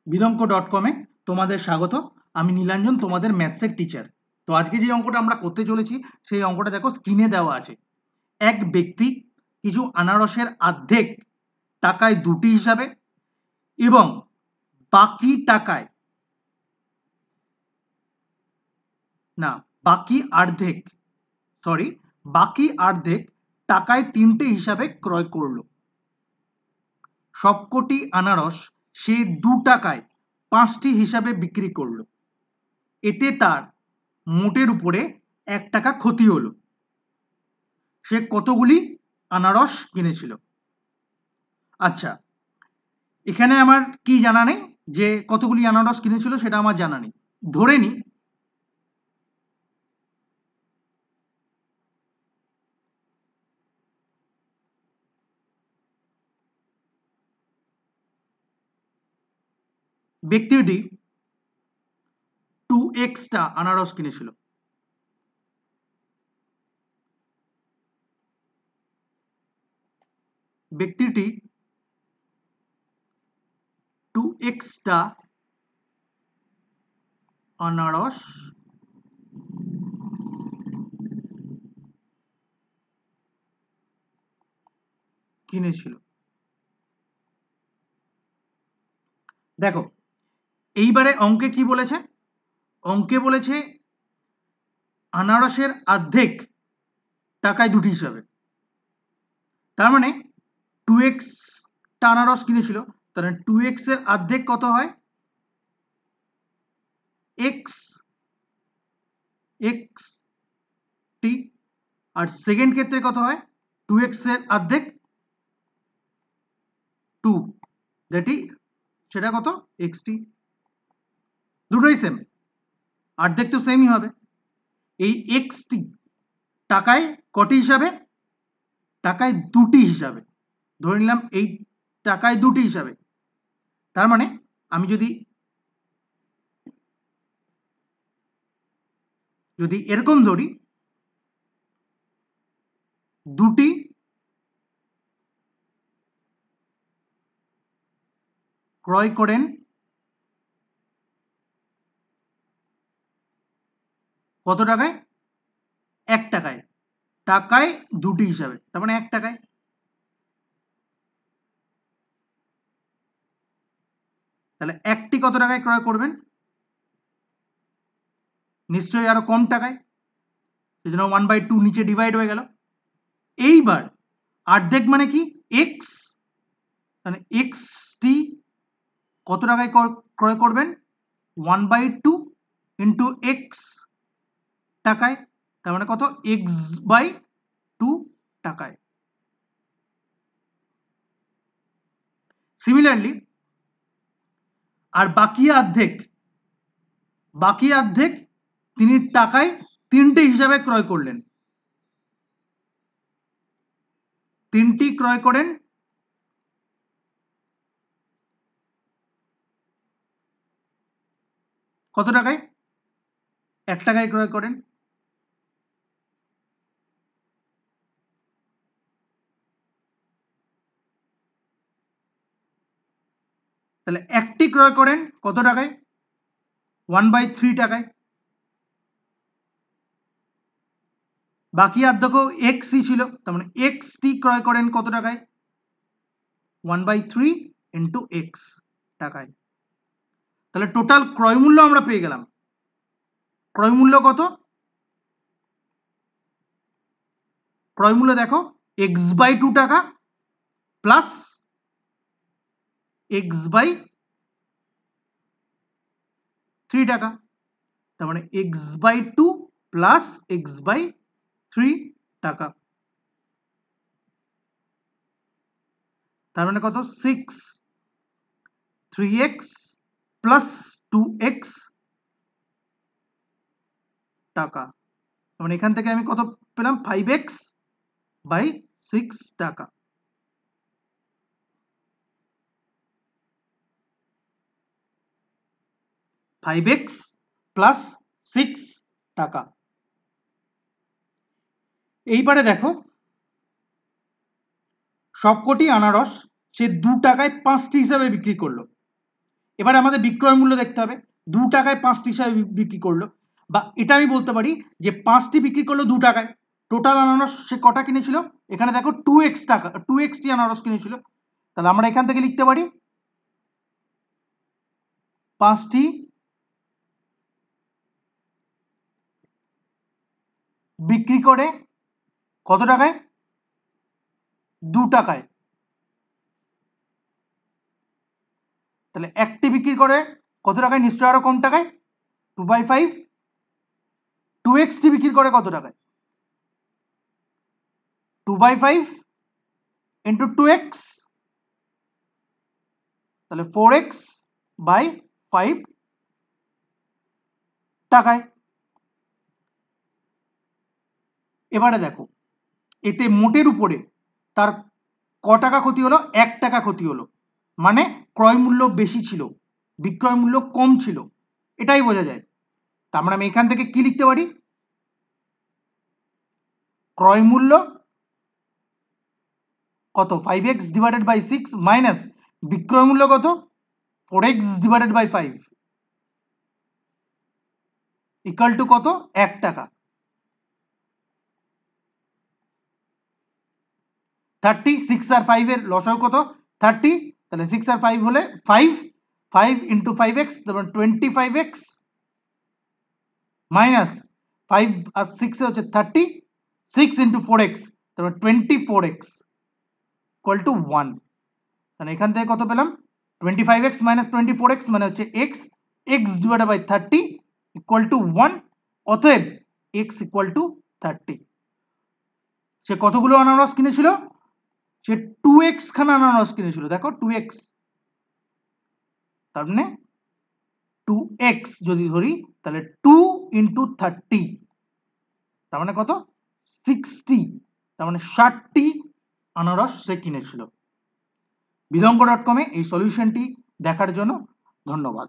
বিদঙ্ক.com এ তোমাদের স্বাগত। আমি নীলাঞ্জন, তোমাদের ম্যাথসের টিচার। তো আজকে যে অঙ্কটা আমরা করতে চলেছি সেই অঙ্কটা দেখো স্ক্রিনে দেওয়া আছে। এক ব্যক্তি কিছু আনারসের অর্ধেক টাকায় দুটি হিসাবে এবং বাকি টাকায় বাকি অর্ধেক টাকায় তিনটে হিসাবে ক্রয় করলো। সবকটি আনারস সে 2 টাকায় 5টি হিসাবে বিক্রি করলো। এতে তার মোটের উপরে 1 টাকা ক্ষতি হলো। সে কতগুলি আনারস কিনেছিল? আচ্ছা, এখানে আমার কি জানা নেই যে কতগুলি আনারস কিনেছিল, সেটা আমার জানা নেই। ধরে নি ব্যক্তিটি 2x টা আনারস কিনেছিল। ব্যক্তিটি 2x টা আনারস কিনেছিল। দেখো, এইবারে অঙ্কে কি বলেছে? অঙ্কে বলেছে আনারসের অর্ধেক টাকায় দুটি হিসাবে। তার মানে 2x টা আনারস কিনেছিল, তাহলে 2x এর অর্ধেক কত হয়? x টি। আর সেকেন্ড ক্ষেত্রে কত হয়? 2x এর অর্ধেক 2, সেটা কত? xt। দুটোই সেম, অর্ধেক তো সেমই হবে। এই xt টাকায় কটি হিসাবে? টাকায় দুটি হিসাবে। ধরে নিলাম এই টাকায় দুটি হিসাবে। তার মানে আমি যদি এরকম ধরি, দুটি ক্রয় করেন কত টাকায়? 1 টাকায়। টাকায় দুটি হিসাবে, তার মানে 1 টাকায়। তাহলে একটি কত টাকায় ক্রয় করবেন? নিশ্চয়ই আরো কম টাকায়, সেজন্য 1/2 নিচে ডিভাইড হয়ে গেল। এইবার অর্ধেক মানে কি? x। তাহলে xt কত টাকায় ক্রয় করবেন? 1/2 ইন্টু x টাকায়, তার মানে কত? x/2 টাকায়। সিমিলারলি আর বাকি অর্ধেক তিনি টাকায় তিনটে হিসাবে ক্রয় করলেন। তিনটি ক্রয় করেন কত টাকায়? 1 টাকায় ক্রয় করেন। তাহলে একটি ক্রয় করেন কত টাকায়? 1/3 টাকায়। বাকি অর্ধেকও এক্সই ছিল, তার মানে xt ক্রয় করেন কত টাকায়? 1/3 ইন্টু x টাকায়। তাহলে টোটাল ক্রয় মূল্য আমরা পেয়ে গেলাম। ক্রয় মূল্য কত? ক্রয় মূল্য দেখো, x/2 টাকা প্লাস x/3 টাকা। তার মানে x/2 প্লাস x/3 টাকা। তার মানে কত? 3x প্লাস 2x টাকা। মানে এখান থেকে আমি কত পেলাম? 5x/6 টাকা। প্লাস 6 টাকা। এইবারে দেখো, সবকটি আনারস সে 2 টাকায় 5টি হিসাবে বিক্রি করলো। এবারে আমাদের বিক্রয় মূল্য দেখতে হবে। 2 টাকায় 5টি হিসাবে বিক্রি করলো, বা এটা আমি বলতে পারি যে 5টি বিক্রি করলো 2 টাকায়। টোটাল আনারস সে কটা কিনেছিল, এখানে দেখো 2x টাকা, 2xটি আনারস কিনেছিল। তাহলে আমরা এখান থেকে লিখতে পারি 5টি বিক্রি করে কত টাকায়, 2 টাকায়। তাহলে একটি বিক্রি করে কত টাকায়, নিশ্চয় আরো কম টাকায়, 2/5। 2xটি বিক্রি করে কত টাকায়, 2/5 ইন্টু 2x, তাহলে 4x বাই 5 টাকায়। এবারে দেখো এতে মোটের উপরে তার ক টাকা ক্ষতি হলো, 1 টাকা ক্ষতি হলো, মানে ক্রয় মূল্য বেশি ছিল, বিক্রয় মূল্য কম ছিল, এটাই বোঝা যায়। তার মানে আমি এখান থেকে কি লিখতে পারি, ক্রয় মূল্য কত 5x ডিভাইডেড বাই 6 মাইনাস বিক্রয় মূল্য কত 4x divided by 5 equal to কত, 1 টাকা। 30, 6 আর 5 এর লসাগু কত 30, তাহলে 6 আর 5 হলে 5 ইন্টু 5x, তারপর 25x মাইনাস 5 আর 6 এ হচ্ছে 30, 6 ইন্টু 4x, তারপর 24x ইকুয়াল টু 1। তাহলে এখান থেকে কত পেলাম, 25x মাইনাস 24x মানে হচ্ছে x divided by 30 equal to 1। অতএব x ইকুয়াল টু 30। সে কতগুলো আনারস কিনেছিল, সে 2x খানা আনারস কিনেছিল, দেখো 2x, তার মানে 2x যদি ধরি তাহলে 2 ইন্টু 30, তার মানে কত 60, তার মানে 60টি আনারস সে কিনেছিল। বিদঙ্গ.com-এ এই সলিউশনটি দেখার জন্য ধন্যবাদ।